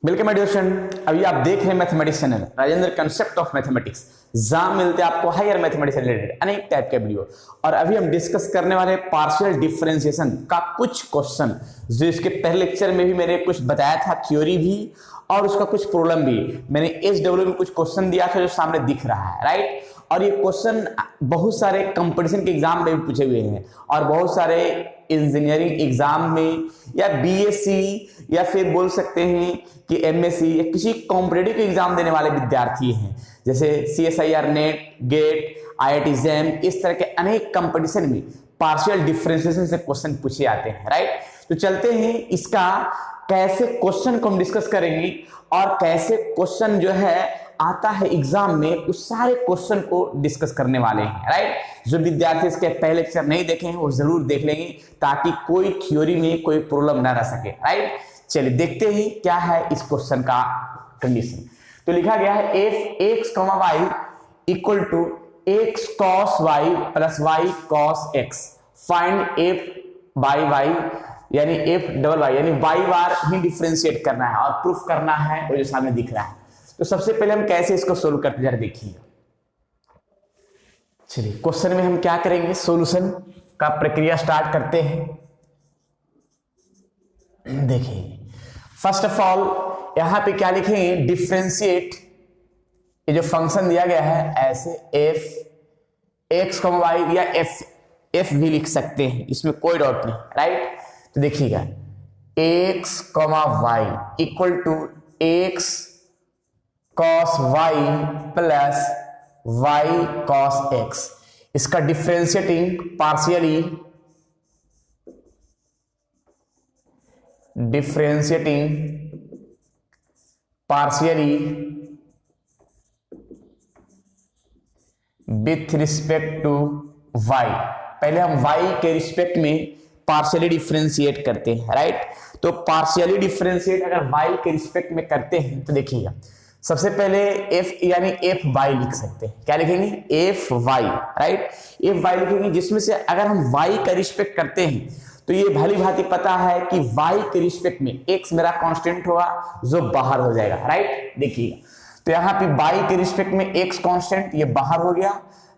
Welcome my dear student. अभी आप देख रहे हैं mathematics channel Rajendra concept of mathematics. जहां मिलते हैं आपको हायर मैथमेटिक्स से रिलेटेड अनेक टाइप के वीडियो। और अभी हम डिस्कस करने वाले हैं पार्शियल डिफरेंशिएशन का कुछ क्वेश्चन, जो इसके पहले लेक्चर में भी मैंने कुछ बताया था, थ्योरी भी और उसका कुछ प्रॉब्लम भी। मैंने SW में कुछ क्वेश्चन दिया था जो सामने दिख रहा है, राइट। और ये क्वेश्चन बहुत सारे कंपटीशन के एग्जाम में भी पूछे हुए हैं और बहुत सारे इंजीनियरिंग एग्जाम में या BSc या फिर बोल सकते हैं कि MSc या किसी कॉम्पिटेटिव एग्जाम देने वाले विद्यार्थी हैं, जैसे CSIR NET, GATE, IIT JAM, इस तरह के अनेक कंपटीशन में पार्शियल डिफरेंशिएशन से क्वेश्चन पूछे जाते हैं, राइट। तो चलते हैं इसका कैसे क्वेश्चन को हम डिस्कस करेंगे और कैसे क्वेश्चन जो है आता है एग्जाम में, उस सारे क्वेश्चन को डिस्कस करने वाले हैं, राइट। जो विद्यार्थी इसके पहले लेक्चर नहीं देखे हैं वो जरूर देख लेंगे ताकि कोई थ्योरी में कोई प्रॉब्लम ना रह सके, राइट। चलिए देखते हैं क्या है इस क्वेश्चन का कंडीशन। तो लिखा गया है f(x, y) equal to x cos y plus y cos x, find f by y यानी f डबल y यानी y बार ही डिफरेंशिएट करना है और प्रूफ करना है वो जो सामने दिख रहा है। तो सबसे पहले हम कैसे इसको सोल्व करते जरा देखिए। चलिए क्वेश्चन में हम क्या करेंगे, सॉल्यूशन का प्रक्रिया स्टार्ट करते हैं। देखिए फर्स्ट ऑफ ऑल यहां पे क्या लिखेंगे, डिफरेंशिएट ये जो फंक्शन दिया गया है ऐसे f(x, y) या f भी लिख सकते हैं, इसमें कोई डाउट नहीं, राइट। तो देखिएगा x, y equal to x cos y plus y cos x, इसका differentiating partially with respect to y। पहले हम y के रिस्पेक्ट में पार्शियली डिफरेंशिएट करते हैं, राइट। तो पार्शियली डिफरेंशिएट अगर y के रिस्पेक्ट में करते हैं तो देखिएगा सबसे पहले f यानी fy लिख सकते हैं। क्या लिखेंगे, fy, राइट। fy लिखेंगे जिसमें से अगर हम y का रिस्पेक्ट करते हैं तो ये भली भांति पता है कि y के रिस्पेक्ट में x मेरा कांस्टेंट होगा जो बाहर हो जाएगा, राइट। देखिएगा तो यहाँ पे y के रिस्पेक्ट में x कांस्टेंट ये बाहर हो गया,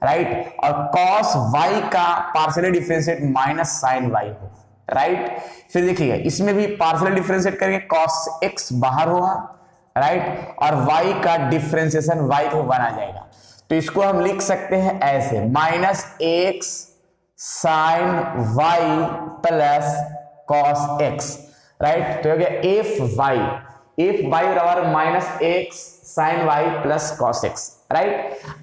राइट। और cos y का partial differentiate minus sin y हो, राइट। फिर देखिएगा इसमें भी पार्शियल डिफरेंशिएट करके cos x बाहर होगा, राइट। और y का डिफरेंशिएशन y को बना जाएगा। तो इसको हम लिख सकते हैं ऐसे, minus x sin y plus cos x, right. तो हो गया fy बराबर minus x sin y plus cos x, right.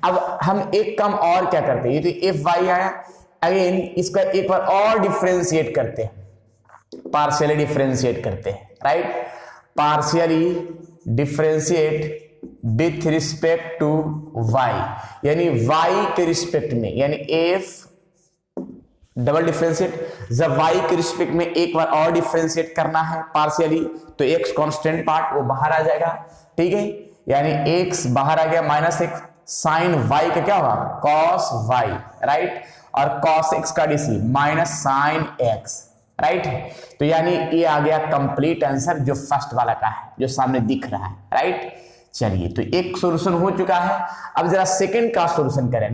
अब हम एक काम और क्या करते हैं, ये तो fy आया, अगेन इसका एक बार और डिफरेंशिएट करते हैं, पार्शियली डिफरेंशिएट करते हैं, right. Partially differentiate with respect to y यानी y के रिस्पेक्ट में, यानी f डबल डिफरेंशिएट जब y के रिस्पेक्ट में एक बार और डिफरेंशिएट करना है पार्शियली, तो x कांस्टेंट पार्ट वो बाहर आ जाएगा, ठीक है। यानी x बाहर आ गया, माइनस x साइन y का क्या होगा, cos y, राइट। और cos x का DC minus sine x, right. तो यानी ये आ गया कंप्लीट आंसर जो फर्स्ट वाला का है, जो सामने दिख रहा है, राइट। चलिए तो एक सॉल्यूशन हो चुका है। अब जरा सेकंड का सॉल्यूशन करें,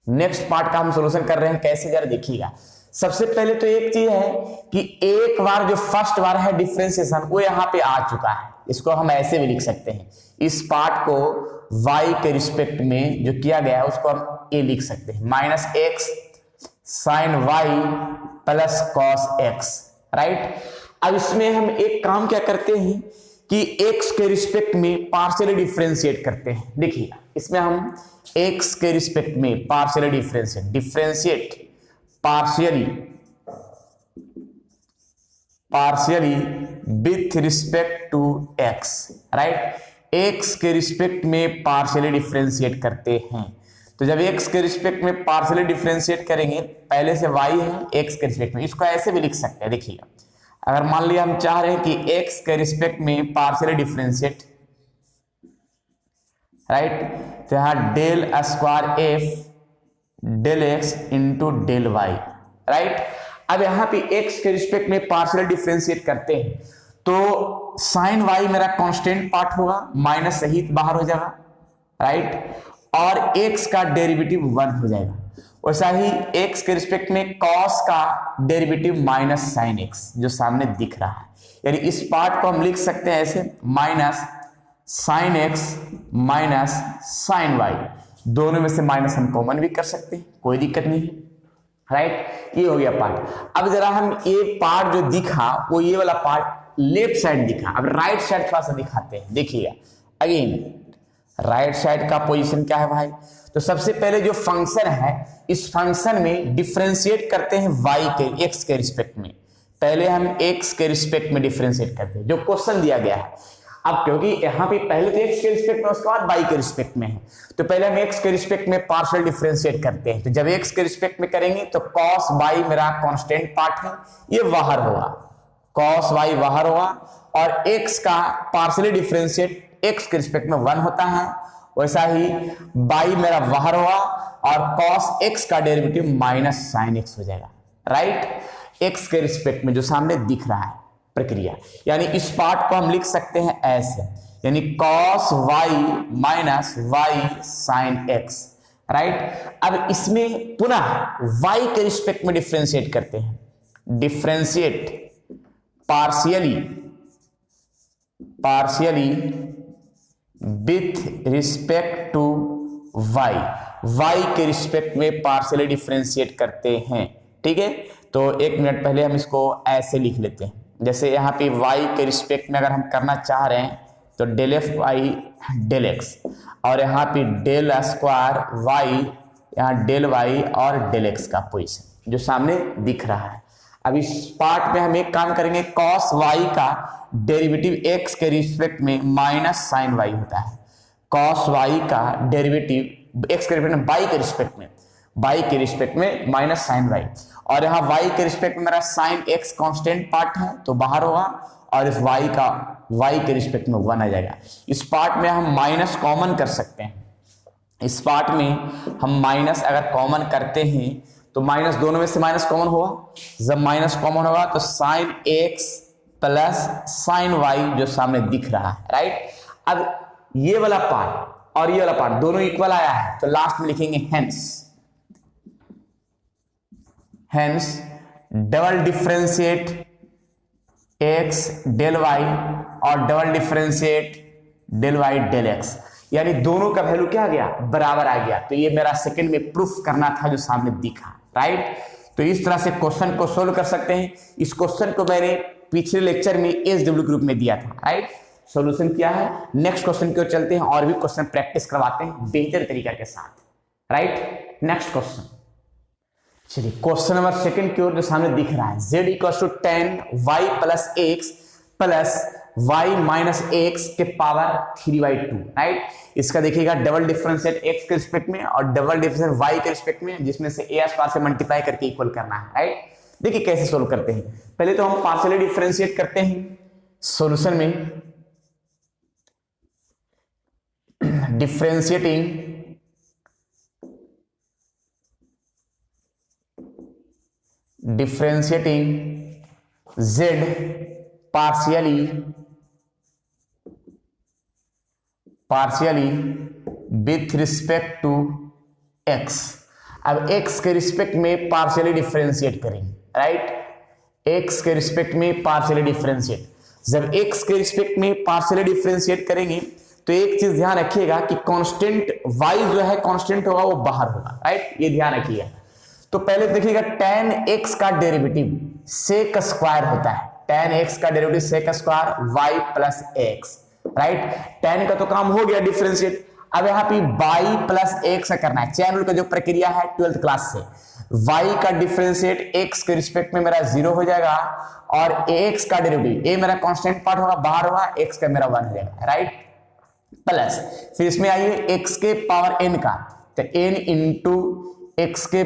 नेक्स्ट पार्ट का हम सॉल्यूशन कर रहे हैं। कैसे जरा देखिएगा। सबसे पहले तो एक चीज है कि एक बार जो फर्स्ट बार है डिफरेंशिएशन वो यहां पे आ चुका है, इसको हम ऐसे भी लिख सकते हैं। इस पार्ट को y के रिस्पेक्ट में जो किया गया है उसको हम ये लिख सकते हैं, minus x sin y plus cos x, right. अब इसमें हम एक काम क्या करते हैं कि x के रिस्पेक्ट में पार्शियली डिफरेंशिएट करते हैं। देखिए इसमें हम x के रिस्पेक्ट में partially differentiate partially with respect to x, right. x के रिस्पेक्ट में पार्शियली डिफरेंशिएट करते हैं। तो जब x के रिस्पेक्ट में पार्शियली डिफरेंशिएट करेंगे, पहले से y है x के रिस्पेक्ट में, इसको ऐसे भी लिख सकते हैं। देखिए अगर मान लिया हम चाह रहे हैं कि x के रिस्पेक्ट में पार्शियली डिफरेंशिएट, राइट, तो यहां del square f del x into del y, right. अब यहां पे x के रिस्पेक्ट में पार्शियल डिफरेंशिएट करते हैं तो साइन वाई मेरा कांस्टेंट पार्ट होगा, माइनस सहित बाहर हो जाएगा, राइट, और x का डेरिवेटिव 1 हो जाएगा। वैसा ही x के रिस्पेक्ट में cos का डेरिवेटिव माइनस साइन x जो सामने दिख रहा है, यानी इस पार्ट को हम लिख सकते हैं ऐसे minus sine x minus sine y, दोनों में से माइनस हम कॉमन भी कर सकते हैं, कोई दिक्कत नहीं है, राइट। ये हो गया पार्ट। अब जरा हम ये पार्ट जो दिखा वो ये वाला पार्ट लेफ्ट साइड दिखा, अब राइट साइड थोड़ा सा दिखाते हैं। देखिएगा अगेन राइट साइड का पोजीशन क्या है भाई, तो सबसे पहले जो फंक्शन है इस फंक्शन में डिफरेंशिएट करते हैं y के x के रिस्पेक्ट में। पहले हम x के रिस्पेक्ट में डिफरेंशिएट करते हैं जो क्वेश्चन दिया गया है। अब क्योंकि यहाँ पे पहले तो x के रिस्पेक्ट में उसके बाद y के रिस्पेक्ट में है, तो पहले हम x के रिस्पेक्ट में पार्शियल डिफरेंशिएट करते हैं। तो जब x के रिस्पेक्ट में करेंगे तो cos y मेरा कांस्टेंट पार्ट है, ये बाहर होगा, cos y बाहर होगा, और x का पार्शियली डिफरेंशिएट x के रिस्पेक्ट में 1 होता है, वैसा ही y मेरा बाहर होगा और cos x का डेरिवेटिव माइनस साइन x हो जाएगा, राइट, x के रिस्पेक्ट में जो सामने दिख रहा है प्रक्रिया। यानी इस पार्ट को हम लिख सकते हैं ऐसे, यानी cos y minus y sine x, right. अब इसमें पुनः y के रिस्पेक्ट में डिफरेंशिएट करते हैं, differentiate partially with respect to y के रिस्पेक्ट में पार्शियली डिफरेंशिएट करते हैं, ठीक है। तो एक मिनट पहले हम इसको ऐसे लिख लेते हैं, जैसे यहाँ पे y के रिस्पेक्ट में अगर हम करना चाह रहे हैं तो del f y del x, और यहाँ पे डेल स्क्वायर y, यहाँ डेल y और डेल एक्स का पोजीशन जो सामने दिख रहा है। अब इस पार्ट में हम एक काम करेंगे, cos y का डेरिवेटिव x के रिस्पेक्ट में माइनस साइन y होता है, cos y का डेरिवेटिव x के रिस्पेक्ट में y के रिस्पेक्ट में माइनस साइन y, और यहाँ y के रिस्पेक्ट में मेरा साइन x कांस्टेंट पार्ट है तो बाहर होगा, और इस y के रिस्पेक्ट में 1 आ जाएगा। इस पार्ट में हम माइनस कॉमन कर सकते हैं, इस पार्ट में हम माइनस अगर कॉमन करते हैं तो माइनस दोनों में से माइनस कॉमन होगा, जब माइनस कॉमन होगा तो sine x plus sine y जो सामने दिख रहा है, राइट। अब ये वाला पार्ट और ये वाला पार्ट दोनों इक्वल आया है तो लास्ट में लिखेंगे hence double differentiate x del y और double differentiate del y del x, यानी दोनों का वैल्यू क्या आ गया, बराबर आ गया। तो ये मेरा सेकंड में प्रूफ करना था जो सामने दिखा, राइट। तो इस तरह से क्वेश्चन को सोल्व कर सकते हैं। इस क्वेश्चन को मैंने पिछले लेक्चर में एसडब्ल्यू ग्रुप में दिया था, राइट, सॉल्यूशन किया है। नेक्स्ट क्वेश्चन की ओर चलते हैं और भी क्वेश्चन प्रैक्टिस करवाते हैं बेहतर तरीका के साथ, राइट। नेक्स्ट क्वेश्चन, चलिए क्वेश्चन नंबर सेकंड की ओर जो सामने दिख रहा है, z equal to 10y plus x plus y minus x के पावर 3/2, राइट। इसका देखिएगा डबल डिफरेंशिएट x के रिस्पेक्ट में और डबल डिफरेंशिएट y के रिस्पेक्ट में, जिसमें से a पावर से मल्टीप्लाई करके इक्वल करना है, राइट। देखिए कैसे सोल्व करते हैं। पहले तो हम पार्शियली डिफरेंशिएट करते हैं सॉल्यूशन में, differentiating z partially with respect to x। अब x के रिस्पेक्ट में पार्शियली डिफरेंशिएट करेंगे, राइट, x के रिस्पेक्ट में पार्शियली डिफरेंशिएट। जब x के रिस्पेक्ट में पार्शियली डिफरेंशिएट करेंगे तो एक चीज ध्यान रखिएगा कि कांस्टेंट y जो है कांस्टेंट होगा वो बाहर होगा, राइट, ये ध्यान रखिएगा। तो पहले देखिएगा tan x का डेरिवेटिव sec स्क्वायर होता है, tan x का derivative sec square y plus x, right. tan का तो काम हो गया डिफरेंशिएट। अब यहाँ पे y प्लस एक्स करना है, चैन रूल का जो प्रक्रिया है 12th क्लास से। y का डिफरेंशिएट x के रिस्पेक्ट में मेरा 0 हो जाएगा और x का डेरिवेटिव a मेरा कांस्टेंट पार्ट होगा, बाहर होगा, x का मेरा 1 हो जाएगा, राइट, प्लस फिर इसमें आइए x के पावर n का, तो n इंटू x के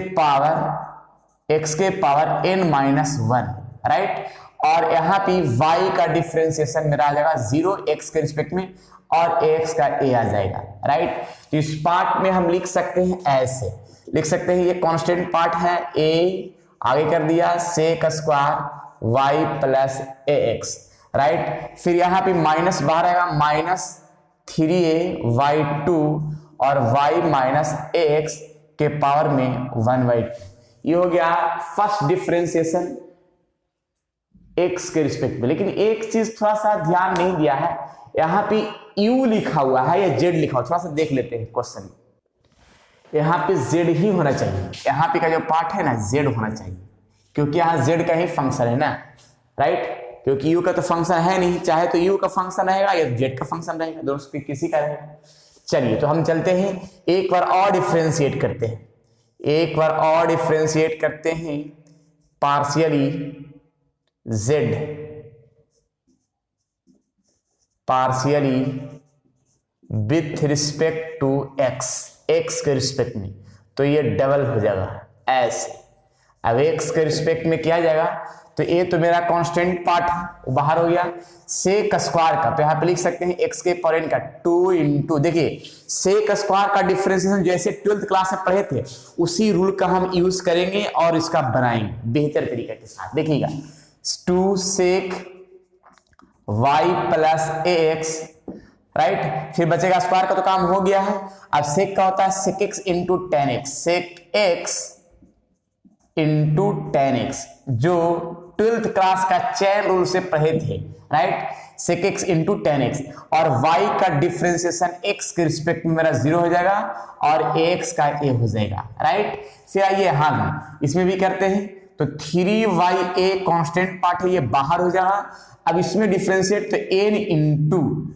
पावर n माइनस 1, राइट। और यहाँ पे y का डिफरेंशिएशन मेरा आ जाएगा 0 x के रिस्पेक्ट में और x का a आ जाएगा, राइट। तो इस पार्ट में हम लिख सकते हैं ऐसे, लिख सकते हैं ये कांस्टेंट पार्ट है a, आगे कर दिया sec square y plus ax, right. फिर यहाँ पे माइनस बाहर आएगा, -3a/2 और y माइनस ax के पावर में 1/2। ये हो गया फर्स्ट डिफरेंशिएशन x के रिस्पेक्ट में। लेकिन एक चीज थोड़ा सा ध्यान नहीं दिया है, यहाँ पे u लिखा हुआ है या z लिखा हुआ, थोड़ा सा देख लेते हैं क्वेश्चन। यहाँ पे z ही होना चाहिए, यहाँ पे का जो पार्ट है ना z होना चाहिए, क्योंकि यहाँ z का ही फंक्शन है ना, राइट। क्योंकि u का तो फंक्शन है नहीं, चाहे तो u का फंक्शन रहेगा या z का फंक्शन रहेगा, दोनों में किसी का रहेगा। चलिए तो हम चलते हैं, एक बार और डिफरेंशिएट करते हैं, एक बार और डिफरेंशिएट करते हैं partially z partially with respect to x के रिस्पेक्ट में, तो ये डबल हो जाएगा ऐसे। अब x के रिस्पेक्ट में क्या जाएगा, तो ये तो मेरा कांस्टेंट पार्ट है, वो बाहर हो गया। सेक स्क्वायर का तो यहाँ पे लिख सकते हैं x के पावर n का 2 इंटू, देखिए सेक स्क्वायर का डिफरेंशिएशन जैसे 12th क्लास में पढ़े थे, उसी रूल का हम यूज करेंगे और इसका बनाएंगे बेहतर तरीके के साथ। देखिएगा 2 सेक y प्लस ax, राइट। फिर बचेगा स्क्वायर का तो काम हो गया है। अब सेक का होता है सेक x इंटू टेन एक्स, सेक x इंटू टेन एक्स, जो 12th क्लास का चेन रूल से पढ़े थे, राइट। सेक x इंटू टेन एक्स, और y का डिफरेंशिएशन x के रिस्पेक्ट में मेरा 0 हो जाएगा और ax का a हो जाएगा, राइट। फिर आइए हाँ इसमें भी करते हैं, तो 3ya कांस्टेंट पार्ट है, ये बाहर हो जाएगा। अब इसमें डिफरेंशिएट तो n इंटू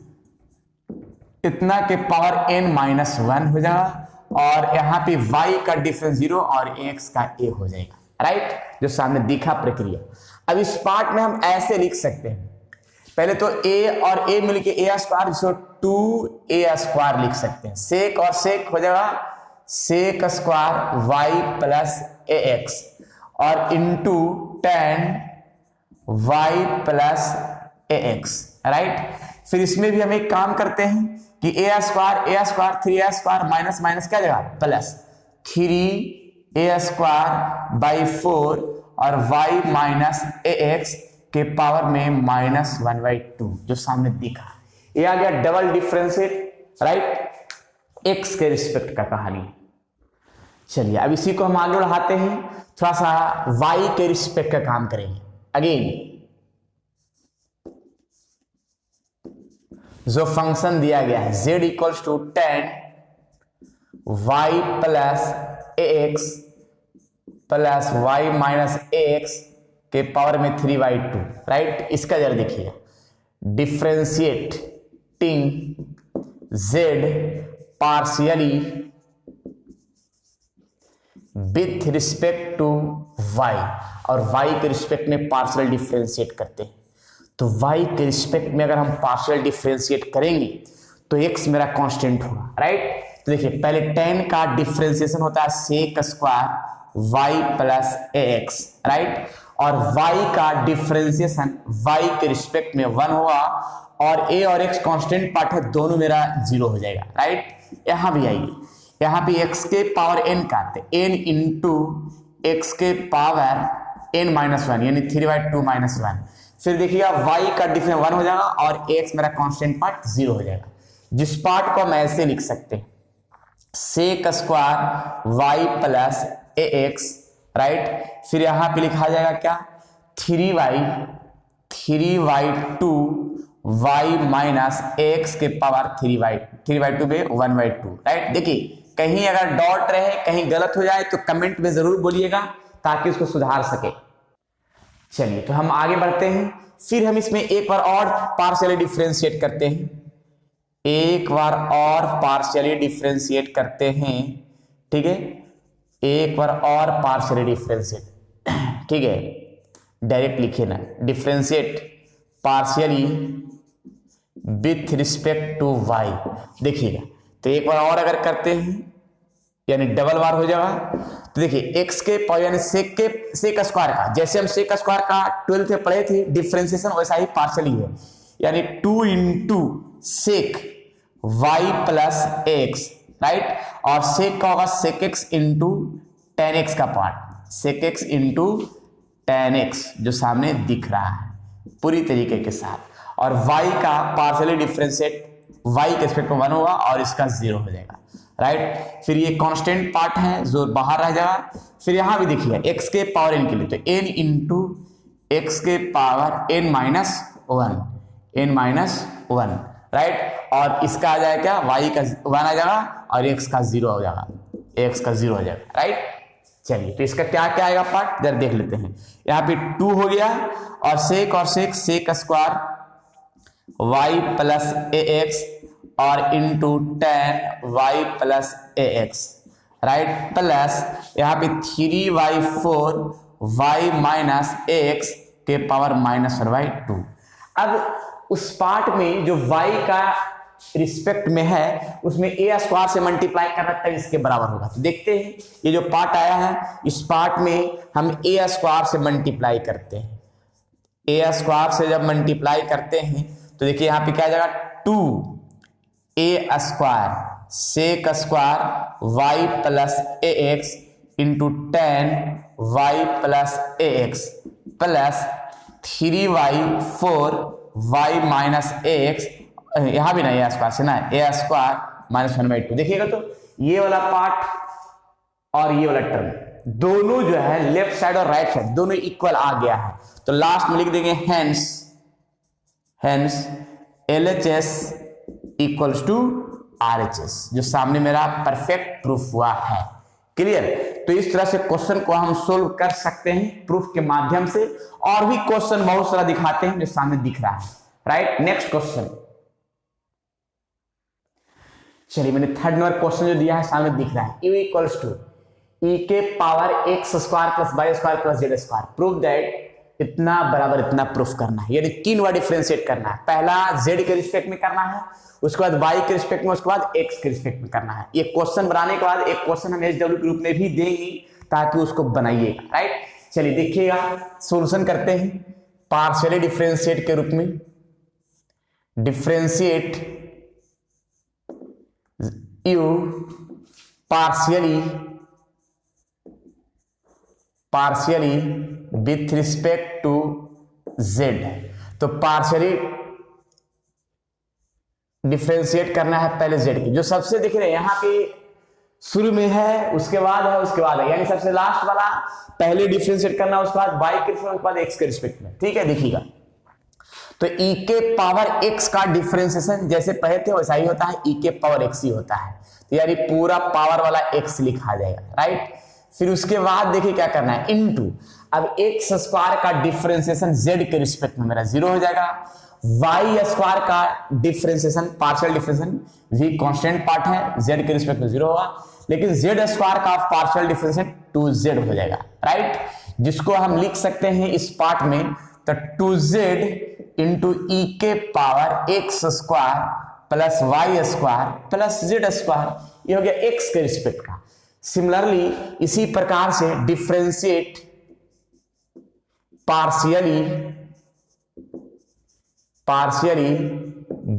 इतना के पावर n-1 हो जाएगा, और यहाँ पे y का डिफरेंस 0 और x का a हो जाएगा, राइट, जो सामने दिखा प्रक्रिया। अब इस पार्ट में हम ऐसे लिख सकते हैं, पहले तो a और a मिलके a स्क्वायर, जिसको 2a स्क्वायर लिख सकते हैं। सेक और सेक हो जाएगा sec square y plus ax और into tan y plus ax, right. फिर इसमें भी हम एक काम करते हैं कि a square 3a square minus minus क्या जाएगा प्लस 3a स्क्वायर बाई 4 और y माइनस ax के पावर में -1/2, जो सामने दिखा। ये आ गया डबल डिफरेंशिएट, राइट, x के रिस्पेक्ट का कहानी। चलिए अब इसी को हम आगे बढ़ाते हैं, थोड़ा सा y के रिस्पेक्ट का काम करेंगे। अगेन जो फंक्शन दिया गया है z equals to 10 y plus ax plus y minus ax के पावर में 3/2, राइट। इसका जरा देखिएगा, differentiating z partially with respect to y, और y के रिस्पेक्ट में पार्शियल डिफरेंशिएट करते हैं। तो y के रिस्पेक्ट में अगर हम पार्शियल डिफरेंशिएट करेंगे तो x मेरा कांस्टेंट होगा, राइट। तो देखिए पहले 10 का डिफरेंशिएशन होता है sec square y plus ax, right, और y का डिफरेंशिएशन y के रिस्पेक्ट में 1 होगा, और a और x कांस्टेंट पार्ट है, दोनों मेरा 0 हो जाएगा, राइट। यहां भी आइए, यहाँ पे x के पावर n का n इंटू x के पावर n-1 यानी 3/2 -1। फिर देखिएगा y का डिफरेंस 1 हो जाएगा और x मेरा कांस्टेंट पार्ट 0 हो जाएगा, जिस पार्ट को हम ऐसे लिख सकते हैं sec square y plus ax, right. फिर यहां पे लिखा जाएगा क्या 3/2 y माइनस x के पावर 3/2 पे 1/2, राइट। देखिए कहीं अगर डॉट रहे, कहीं गलत हो जाए तो कमेंट में जरूर बोलिएगा ताकि उसको सुधार सके। चलिए तो हम आगे बढ़ते हैं, फिर हम इसमें एक बार और पार्शियली डिफरेंशिएट करते हैं, एक बार और पार्शियली डिफरेंशिएट करते हैं, ठीक है, एक बार और पार्शियली डिफरेंशिएट, ठीक है, डायरेक्ट लिखिए ना, differentiate partially with respect to y। देखिएगा तो एक बार और अगर करते हैं यानी डबल बार हो जाएगा, तो देखिए x के पावर यानी सेक स्क्वायर का, जैसे हम सेक स्क्वायर का 12th में पढ़े थे डिफरेंशिएशन, वैसा ही पार्शियली है, यानी 2 into sec y plus x, right, और सेक का होगा sec x into tan x का part, sec x into tan x, जो सामने दिख रहा है, पूरी तरीके के साथ, और y का पार्शियली डिफरेंशिएट y के रिस्पेक्ट में 1 होगा और इसका 0 हो जाएगा, राइट। फिर ये कांस्टेंट पार्ट है जो बाहर रह जाएगा। फिर यहां भी देखिए x के पावर n के लिए तो n इंटू एक्स के power n minus one, right. और इसका आ जाएगा क्या, y का 1 आ जाएगा और x का 0 हो जाएगा, राइट। चलिए तो इसका क्या क्या आएगा पार्ट इधर देख लेते हैं। यहाँ पे 2 हो गया और सेक square y plus A x और into 10 y plus A x, right, plus यहाँ पे 3y4 y minus A x के पावर -1/2। अब उस पार्ट में जो y का रिस्पेक्ट में है उसमें ए स्क्वायर से मल्टीप्लाई करना तब इसके बराबर होगा। तो देखते हैं ये जो पार्ट आया है इस पार्ट में हम ए स्क्वायर से मल्टीप्लाई करते हैं। ए स्क्वायर से जब मल्टीप्लाई करते हैं तो देखिए यहाँ पे क्या आ जाएगा, 2a square sec square y plus A X into 10y plus A X plus 3y4 y minus A X, यहां भी ना ए स्क्वायर से ना ए स्क्वायर -1/2। देखिएगा तो ये वाला पार्ट और ये वाला टर्म दोनों जो है लेफ्ट साइड और राइट साइड दोनों इक्वल आ गया है। तो लास्ट में लिख देंगे hence LHS equals to RHS, जो सामने मेरा परफेक्ट प्रूफ हुआ है। क्लियर। तो इस तरह से क्वेश्चन को हम सोल्व कर सकते हैं प्रूफ के माध्यम से, और भी क्वेश्चन बहुत सारा दिखाते हैं जो सामने दिख रहा है, राइट। नेक्स्ट क्वेश्चन, चलिए मैंने थर्ड नंबर क्वेश्चन जो दिया है सामने दिख रहा है, u इक्वल्स टू e के power x square plus y square plus z square, proof that इतना बराबर इतना प्रूफ करना है, यानी 3 बार डिफरेंशिएट करना है। पहला z के रिस्पेक्ट में करना है, उसके बाद y के रिस्पेक्ट में, उसके बाद x के रिस्पेक्ट में करना है। ये क्वेश्चन बनाने के बाद एक क्वेश्चन हम HW के रूप में भी देंगे ताकि उसको बनाइएगा, राइट। चलिए देखिएगा सॉल्यूशन करते हैं पार्शियली डिफरेंशिएट के रूप में। Differentiate u partially with respect to z। तो पार्शियली डिफरेंशिएट करना है पहले z की, जो सबसे दिख रहे हैं यहाँ पे शुरू में है, उसके बाद है, उसके बाद है, यानी सबसे लास्ट वाला पहले डिफरेंशिएट करना, उसके बाद y के रिस्पेक्ट, उसके बाद x के रिस्पेक्ट में, ठीक है। देखिएगा तो e के पावर x का डिफरेंशिएशन जैसे पहले थे वैसा ही होता है, e के पावर x ही होता है, तो यानी पूरा पावर वाला x लिखा जाएगा, राइट। फिर उसके बाद देखिए क्या करना है, इनटू अब x स्क्वायर का डिफरेंशिएशन z के रिस्पेक्ट में मेरा 0 हो जाएगा, y स्क्वायर का differentiation partial differentiation v constant part है, z के रिस्पेक्ट में 0 होगा, लेकिन z स्क्वायर का पार्शियल डिफरेंशिएशन 2z हो जाएगा, राइट, जिसको हम लिख सकते हैं इस पार्ट में तो 2z इंटू e के power x square plus y square plus z square, ये हो गया x के रिस्पेक्ट का। सिमिलरली इसी प्रकार से differentiate partially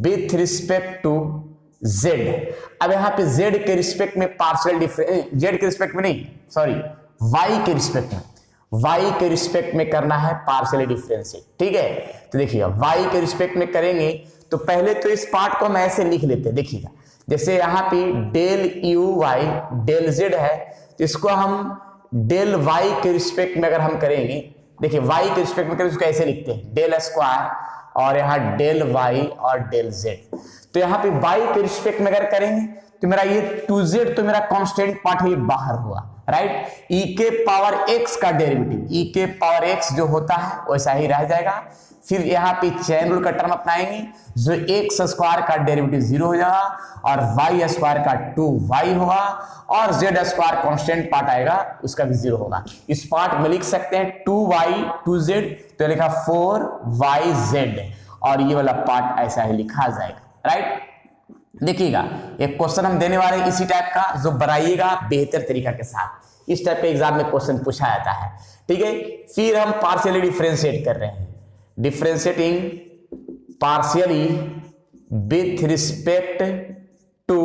with respect to z। अब यहां पे z के रिस्पेक्ट में पार्शियल z के रिस्पेक्ट में नहीं, सॉरी y के रिस्पेक्ट में, y के रिस्पेक्ट में करना है पार्शियली डिफरेंशिएट, ठीक है। तो देखिएगा y के रिस्पेक्ट में करेंगे तो पहले तो इस पार्ट को हम ऐसे लिख लेते हैं। देखिएगा जैसे यहाँ पे डेल uy डेल z है, तो इसको हम डेल y के रिस्पेक्ट में अगर हम करेंगे, देखिए y के रिस्पेक्ट में करें उसको ऐसे लिखते हैं डेल स्क्वायर और यहाँ डेल y और डेल z। तो यहाँ पे y के रिस्पेक्ट में अगर करेंगे तो मेरा ये 2z तो मेरा कांस्टेंट पार्ट है, ये बाहर हुआ, राइट। e के पावर x का डेरिवेटिव e के पावर x जो होता है वैसा ही रह जाएगा। फिर यहाँ पे चेन रूल का टर्म अपनाएंगे, जो x स्क्वायर का डेरिवेटिव 0 हो जाएगा और y स्क्वायर का 2y होगा और z स्क्वायर कांस्टेंट पार्ट आएगा उसका भी 0 होगा। इस पार्ट में लिख सकते हैं 2y 2z, तो लिखा 4yz और ये वाला पार्ट ऐसा ही लिखा जाएगा, राइट। देखिएगा एक क्वेश्चन हम देने वाले हैं इसी टाइप का, जो बनाइएगा बेहतर तरीका के साथ। इस टाइप के एग्जाम में क्वेश्चन पूछा जाता है, ठीक है। फिर हम पार्शियली डिफरेंशिएट कर रहे हैं, differentiating partially with respect to,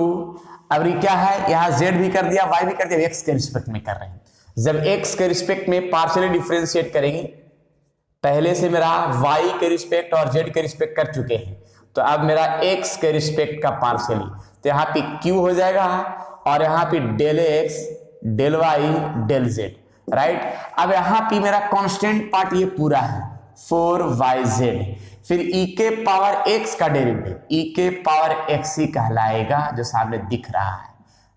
अब क्या है यहाँ z भी कर दिया y भी कर दिया, x के रिस्पेक्ट में कर रहे हैं। जब x के रिस्पेक्ट में पार्शियली डिफरेंशिएट करेंगे पहले से मेरा y के रिस्पेक्ट और z के रिस्पेक्ट कर चुके हैं, तो अब मेरा x के रिस्पेक्ट का पार्शियली, तो यहाँ पे q हो जाएगा और यहाँ पे del x del y del z, right. अब यहाँ पे मेरा कांस्टेंट पार्ट ये पूरा है 4yz, फिर e के पावर x का डेरिवेटिव e के पावर x ही कहलाएगा जो सामने दिख रहा है,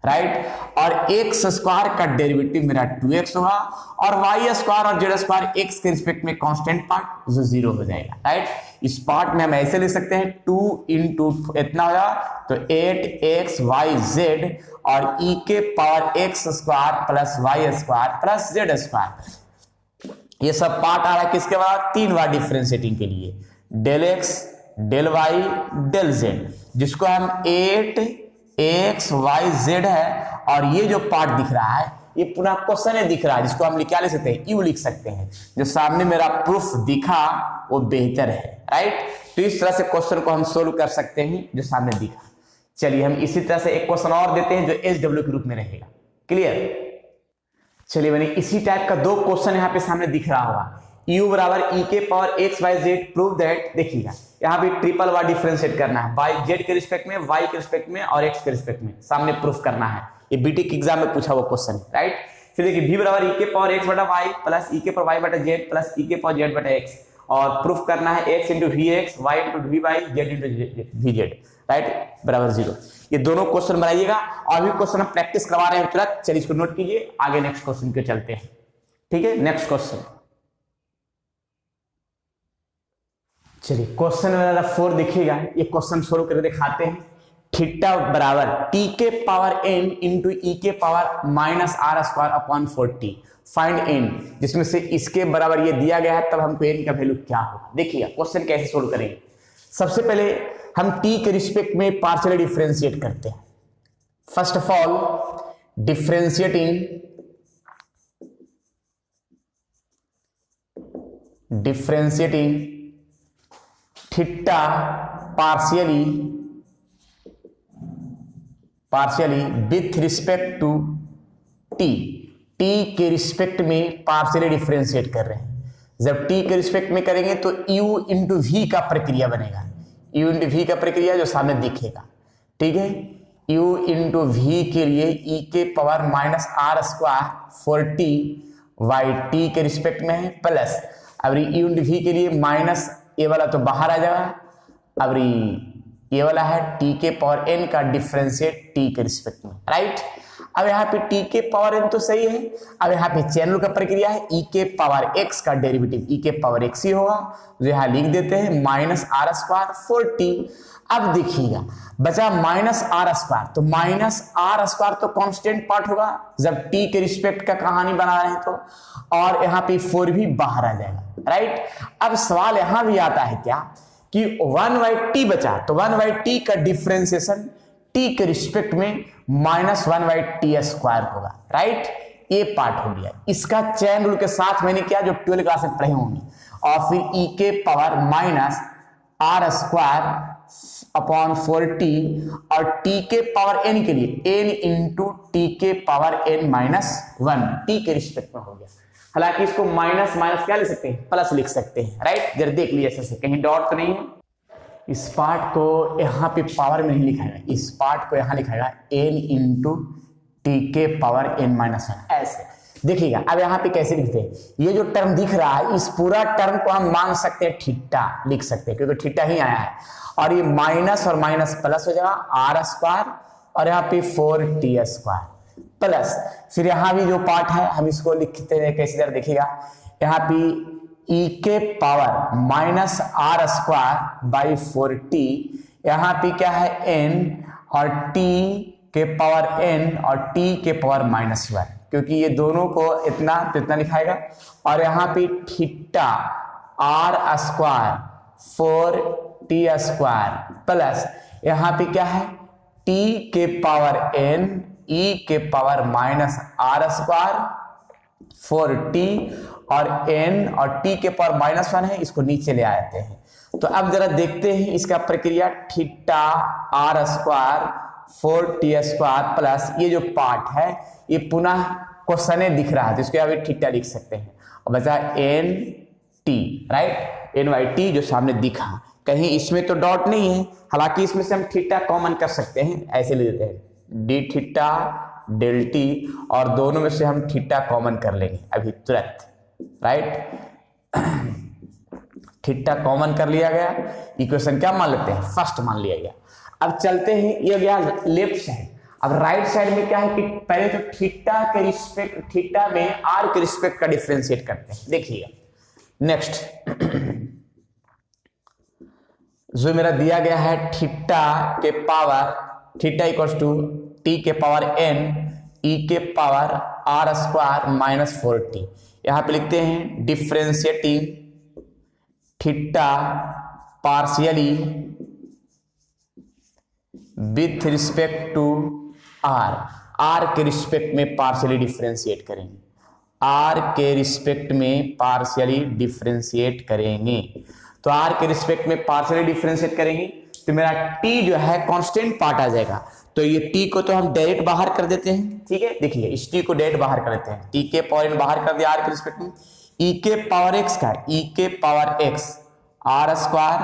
राइट। और एक्स स्क्वायर का डेरिवेटिव मेरा 2x होगा और वाई स्क्वायर और जेड स्क्वायर x के रिस्पेक्ट में कांस्टेंट पार्ट जो 0 हो जाएगा, राइट। इस पार्ट में हम ऐसे ले सकते हैं 2 इंटू इतना होगा तो 8xyz और e के power x square plus y square plus z square. ये सब पार्ट आ रहा है किसके बाद, 3 बार डिफरेंशिएटिंग के लिए, del x del y del z, जिसको हम 8xyz है और ये जो पार्ट दिख रहा है ये पूरा क्वेश्चन है दिख रहा है, जिसको हम क्या लिख सकते हैं, यू लिख सकते हैं। जो सामने मेरा प्रूफ दिखा वो बेहतर है, राइट। तो इस तरह से क्वेश्चन को हम सोल्व कर सकते हैं जो सामने दिखा। चलिए हम इसी तरह से एक क्वेश्चन और देते हैं जो SW के रूप में रहेगा, क्लियर। चलिए बनी इसी टाइप का 2 क्वेश्चन यहाँ पे सामने दिख रहा होगा, u बराबर e के पावर xyz प्रूव दैट, देखिएगा यहाँ पे ट्रिपल बार डिफरेंशिएट करना है, y z के रिस्पेक्ट में, y के रिस्पेक्ट में और x के रिस्पेक्ट में, सामने प्रूफ करना है। ये बीटेक एग्जाम में पूछा वो क्वेश्चन, राइट। फिर देखिए v बराबर e के पावर x बटा y प्लस e के पावर y बटा z प्लस e के पावर z बटा x, और प्रूफ करना है x into v x, y into v y, z into v z, right, बराबर 0। ये दोनों क्वेश्चन बनाइएगा और भी क्वेश्चन हम प्रैक्टिस करवा रहे हैं तुरंत। चलिए इसको नोट कीजिए, आगे नेक्स्ट क्वेश्चन पे चलते हैं, ठीक है। नेक्स्ट क्वेश्चन, चलिए क्वेश्चन नंबर 4 देखिएगा, ये क्वेश्चन सोल्व करके दिखाते हैं। थीटा बराबर t के पावर n इंटू e के power minus r square upon 40, find n, जिसमें से इसके बराबर ये दिया गया है, तब हमको n का वैल्यू क्या होगा। देखिएगा क्वेश्चन कैसे सोल्व करेंगे। सबसे पहले हम t के रिस्पेक्ट में पार्शियली डिफरेंशिएट करते हैं। First of all differentiating theta partially with respect to t, t के रिस्पेक्ट में पार्शियली डिफरेंशिएट कर रहे हैं। जब t के रिस्पेक्ट में करेंगे तो u इंटू वी का प्रक्रिया बनेगा, u इंटू वी का प्रक्रिया जो सामने दिखेगा, ठीक है। u इंटू वी के लिए e के power minus r square 40 y t के रिस्पेक्ट में है, प्लस अब u इंटू वी के लिए माइनस ये वाला तो बाहर आ जाएगा, अब ये वाला है t के पावर n का डिफरेंशिएट t के रिस्पेक्ट में, राइट। अब यहाँ पे t के पावर n तो सही है, अब यहाँ पे चैनल का प्रक्रिया है e के पावर x का डेरिवेटिव e के पावर x ही होगा, जो यहाँ लिख देते हैं माइनस आर स्क्वायर 40। अब देखिएगा बचा माइनस आर स्क्वायर, तो माइनस आर स्क्वायर तो कांस्टेंट पार्ट होगा जब t के रिस्पेक्ट का कहानी बना रहे हैं तो, और यहाँ पे 4 भी बाहर आ जाएगा, राइट। अब सवाल यहाँ भी आता है क्या कि 1/t बचा, तो 1/t का डिफरेंशिएशन t के रिस्पेक्ट में माइनस 1/t स्क्वायर होगा, राइट। ये पार्ट हो गया। इसका चैन रूल के साथ मैंने किया जो 12 क्लास में पढ़े होंगे, और फिर e के power minus r square upon 40 और t के पावर n के लिए n इंटू टी के पावर n माइनस 1 t के रिस्पेक्ट में हो गया। हालांकि इसको माइनस माइनस क्या लिख सकते हैं, प्लस लिख सकते हैं, राइट। जरा देख लीजिए ऐसे कहीं डॉट तो नहीं है। इस पार्ट को यहाँ पे पावर में नहीं लिखाएगा, इस पार्ट को यहाँ लिखाएगा n इंटू टी के पावर n माइनस 1, ऐसे देखिएगा। अब यहाँ पे कैसे लिखते हैं, ये जो टर्म दिख रहा है इस पूरा टर्म को हम मान सकते हैं थीटा लिख सकते हैं, क्योंकि थीटा ही आया है, और ये माइनस और माइनस प्लस हो जाएगा आर स्क्वायर और यहाँ पे 4t स्क्वायर प्लस, फिर यहाँ भी जो पार्ट है हम इसको लिखते हैं कैसे, जरा देखिएगा यहाँ पे e के power minus r square by 4t, यहाँ पे क्या है n और t के पावर n और t के पावर माइनस 1, क्योंकि ये दोनों को इतना तो इतना लिखाएगा, और यहाँ पे theta r square 4t square plus यहाँ पे क्या है t के पावर n e के power minus r square 4t और n और t के पावर माइनस 1 है, इसको नीचे ले आते हैं। तो अब जरा देखते हैं इसका प्रक्रिया, theta r square 4t square plus ये जो पार्ट है ये पुनः क्वेश्चन दिख रहा है तो इसको अभी थीटा लिख सकते हैं, और बचा n t, right, n y t जो सामने दिखा, कहीं इसमें तो डॉट नहीं है, हालांकि इसमें से हम थीटा कॉमन कर सकते हैं, ऐसे ले लेते हैं डी थीटा डेल टी, और दोनों में से हम थीटा कॉमन कर लेंगे अभी तुरंत, राइट। थीटा कॉमन कर लिया गया, इक्वेशन क्या मान लेते हैं, फर्स्ट मान लिया गया। अब चलते हैं, ये गया लेफ्ट साइड। अब राइट साइड में क्या है कि पहले तो थीटा के रिस्पेक्ट, थीटा में आर के रिस्पेक्ट का डिफरेंशिएट करते हैं। देखिएगा नेक्स्ट जो मेरा दिया गया है, थीटा के power, theta equals to t के पावर एन ई के power are square minus 4t। यहां पे लिखते हैं differentiating theta partially with respect to r, r के रिस्पेक्ट में पार्शियली डिफरेंशिएट करेंगे, आर के रिस्पेक्ट में पार्शियली डिफरेंशिएट करेंगे। तो आर के रिस्पेक्ट में पार्शियली डिफरेंशिएट करेंगे तो मेरा टी जो है कांस्टेंट पार्ट आ जाएगा, तो ये टी को तो हम डायरेक्ट बाहर कर देते हैं, ठीक है। देखिए इस टी को डायरेक्ट बाहर कर देते हैं, टी के पावर एन बाहर कर दिया आर के रिस्पेक्ट में, ई के पावर एक्स का ई के power x r square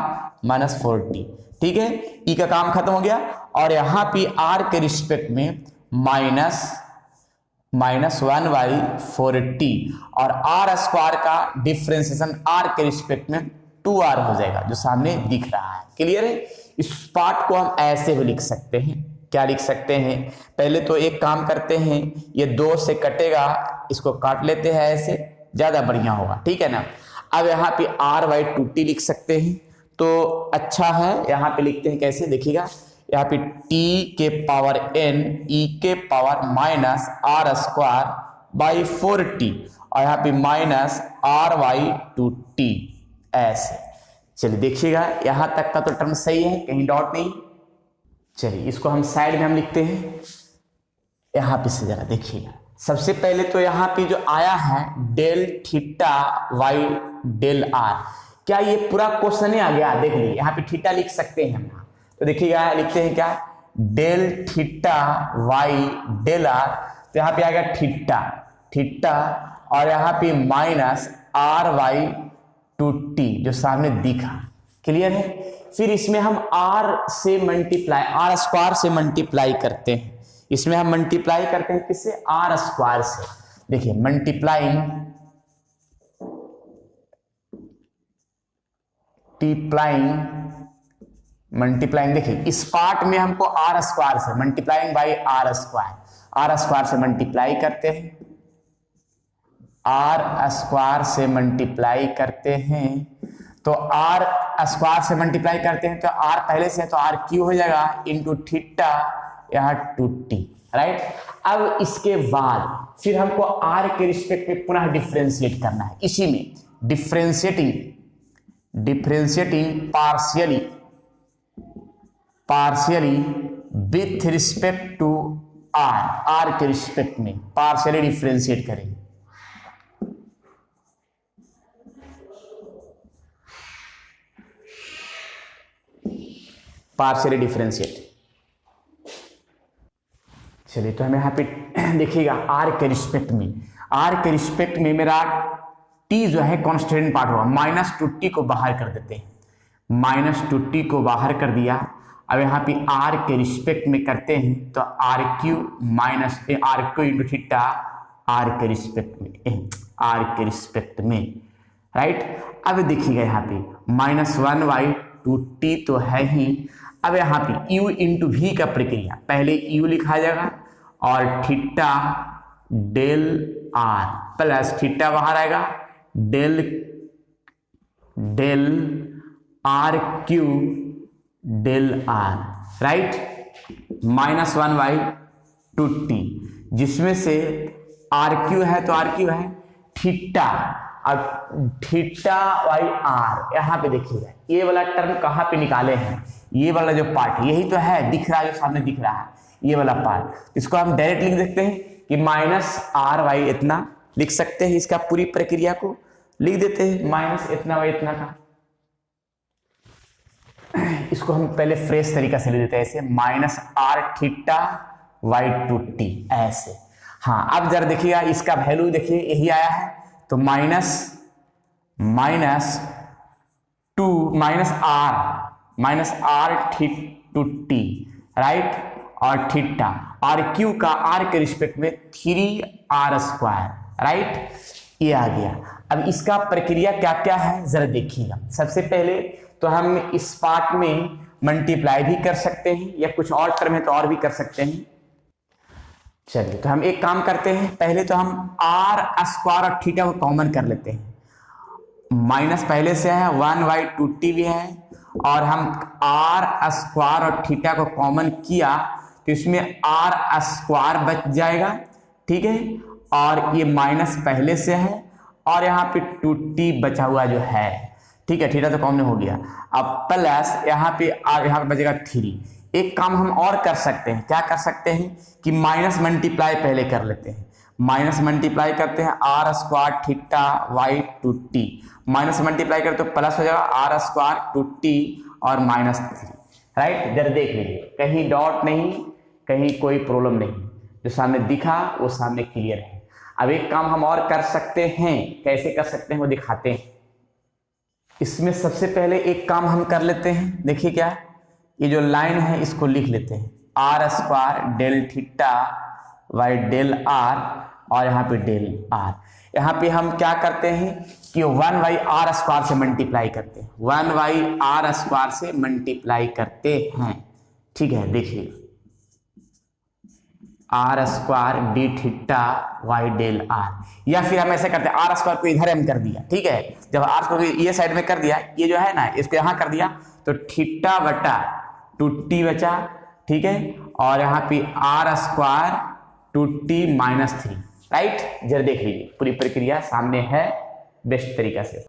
minus 4t, ठीक है। ई का काम खत्म हो गया, और यहां पे आर के रिस्पेक्ट में माइनस 1/4t, और आर स्क्वायर का डिफरेंशिएशन आर के रिस्पेक्ट में 2r हो जाएगा जो सामने दिख रहा है। क्लियर है। इस पार्ट को हम ऐसे भी लिख सकते हैं, क्या लिख सकते हैं, पहले तो एक काम करते हैं, ये 2 से कटेगा, इसको काट लेते हैं, ऐसे ज्यादा बढ़िया होगा, ठीक है ना। अब यहाँ पे r/2t लिख सकते हैं, तो अच्छा है। यहाँ पे लिखते हैं कैसे, देखिएगा यहाँ पे t के पावर n e के power minus r square by 4t, और यहाँ पे माइनस r/2t ऐसे। चलिए देखिएगा यहां तक का तो टर्म सही है, कहीं डॉट नहीं। चलिए इसको हम साइड में हम लिखते हैं, यहां पे से जरा देखिएगा। सबसे पहले तो यहाँ पे जो आया है del theta y del r, क्या ये पूरा क्वेश्चन ही आ गया, देख लीजिए यहाँ पे थीटा लिख सकते हैं हम, तो देखिएगा लिखते हैं क्या, del theta y del r, तो यहाँ पे आ गया थीटा थीटा, और यहाँ पे माइनस r/2t जो सामने दिखा। क्लियर है। फिर इसमें हम r से मल्टीप्लाई, आर स्क्वायर से मल्टीप्लाई करते हैं, इसमें हम मल्टीप्लाई करते हैं किससे, आर स्क्वायर से। देखिए मल्टीप्लाइंग मल्टीप्लाइंग, देखिए इस पार्ट में हमको आर स्क्वायर से मल्टीप्लाइंग बाई आर स्क्वायर से मल्टीप्लाई करते हैं, आर स्क्वायर से मल्टीप्लाई करते हैं, तो आर स्क्वायर से मल्टीप्लाई करते हैं तो आर पहले से है तो आर क्यू हो जाएगा इंटू थीटा यहाँ 2t, राइट। अब इसके बाद फिर हमको आर के रिस्पेक्ट में पुनः डिफरेंशिएट करना है, इसी में differentiating partially with respect to r के रिस्पेक्ट में पार्शियली डिफरेंशिएट करेंगे। पार्शियली डिफरेंशिएट, चलिए तो हमें यहाँ पे देखिएगा आर के रिस्पेक्ट में मेरा टी जो है कांस्टेंट पार्ट होगा, -2t को बाहर कर देते हैं, -2t को बाहर कर दिया। अब यहाँ पे आर के रिस्पेक्ट में करते हैं तो r q into theta r के रिस्पेक्ट में, राइट। अब देखिएगा यहाँ पे -1/2t तो है ही। अब यहाँ पे u इंटू वी का प्रक्रिया, पहले u लिखा जाएगा और theta del r plus theta बाहर आएगा del r q del r, right, -1/2t, जिसमें से आर क्यू है तो आर क्यू है थीटा, अब थीटा बाई आर। यहाँ पे देखिएगा ये वाला टर्म कहाँ पे निकाले हैं, ये वाला जो पार्ट यही तो है, दिख रहा है, जो सामने दिख रहा है ये वाला पार्ट, इसको हम डायरेक्ट लिख सकते हैं कि -r/, इतना लिख सकते हैं, इसका पूरी प्रक्रिया को लिख देते हैं माइनस इतना बाई इतना का। इसको हम पहले फ्रेश तरीका से लिख देते हैं ऐसे, -r/2t ऐसे। हाँ अब जरा देखिएगा इसका वैल्यू देखिए यही आया है, तो minus r two t, right, और थीटा, और क्यू का आर के रिस्पेक्ट में 3r², राइट, ये आ गया। अब इसका प्रक्रिया क्या क्या है जरा देखिएगा। सबसे पहले तो हम इस पार्ट में मल्टीप्लाई भी कर सकते हैं, या कुछ और टर्म है तो और भी कर सकते हैं। चलिए, तो हम एक काम करते हैं, पहले तो हम r² और थीटा को कॉमन कर लेते हैं। माइनस पहले से है, 1/2t भी है, और हम r² और थीटा को कॉमन किया तो इसमें r² बच जाएगा, ठीक है, और ये माइनस पहले से है, और यहाँ पे 2t बचा हुआ जो है, ठीक है, थीटा तो कॉमन हो गया। अब प्लस यहाँ पे बचेगा 3। एक काम हम और कर सकते हैं, क्या कर सकते हैं कि माइनस मल्टीप्लाई पहले कर लेते हैं। माइनस मल्टीप्लाई करते हैं r² theta y/2t, minus multiply करते तो प्लस हो जाएगा r² 2t और -3, राइट। जरा देख लीजिए, कहीं डॉट नहीं, कहीं कोई प्रॉब्लम नहीं, जो सामने दिखा वो सामने क्लियर है। अब एक काम हम और कर सकते हैं, कैसे कर सकते हैं वो दिखाते हैं। इसमें सबसे पहले एक काम हम कर लेते हैं, देखिए क्या, ये जो लाइन है इसको लिख लेते हैं, r² del theta y del r, और यहाँ पे डेल r। यहाँ पे हम क्या करते हैं कि 1/r² से मल्टीप्लाई करते हैं, 1/r² से मल्टीप्लाई करते हैं, ठीक है। देखिए, r² d theta y del r, या फिर हम ऐसे करते हैं r² को इधर हम कर दिया, ठीक है। जब r को ये साइड में कर दिया, ये जो है ना इसको यहाँ कर दिया, तो थीटा बटा 2t बचा, ठीक है, और यहाँ पे r² 2t -3, राइट। जरा देख लीजिए, पूरी प्रक्रिया सामने है बेस्ट तरीका से।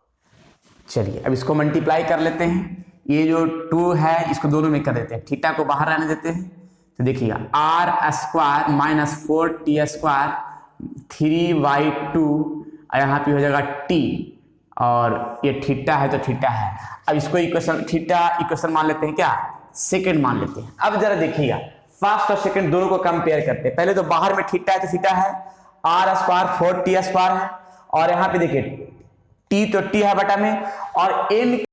चलिए, अब इसको मल्टीप्लाई कर लेते हैं। ये जो 2 है इसको दोनों में कर देते हैं, थीटा को बाहर आने देते हैं, तो देखिएगा r² -4t², 3/2, यहाँ पे हो जाएगा t, और ये थीटा है तो थीटा है। अब इसको इक्वेशन, थीटा इक्वेशन मान लेते हैं, क्या, सेकंड मान लेते हैं। अब जरा देखिएगा, फर्स्ट और सेकंड दोनों को कंपेयर करते हैं। पहले तो बाहर में थीटा है तो थीटा है, r² 4t² है, और यहाँ पे देखिए t तो t है बटा में, और n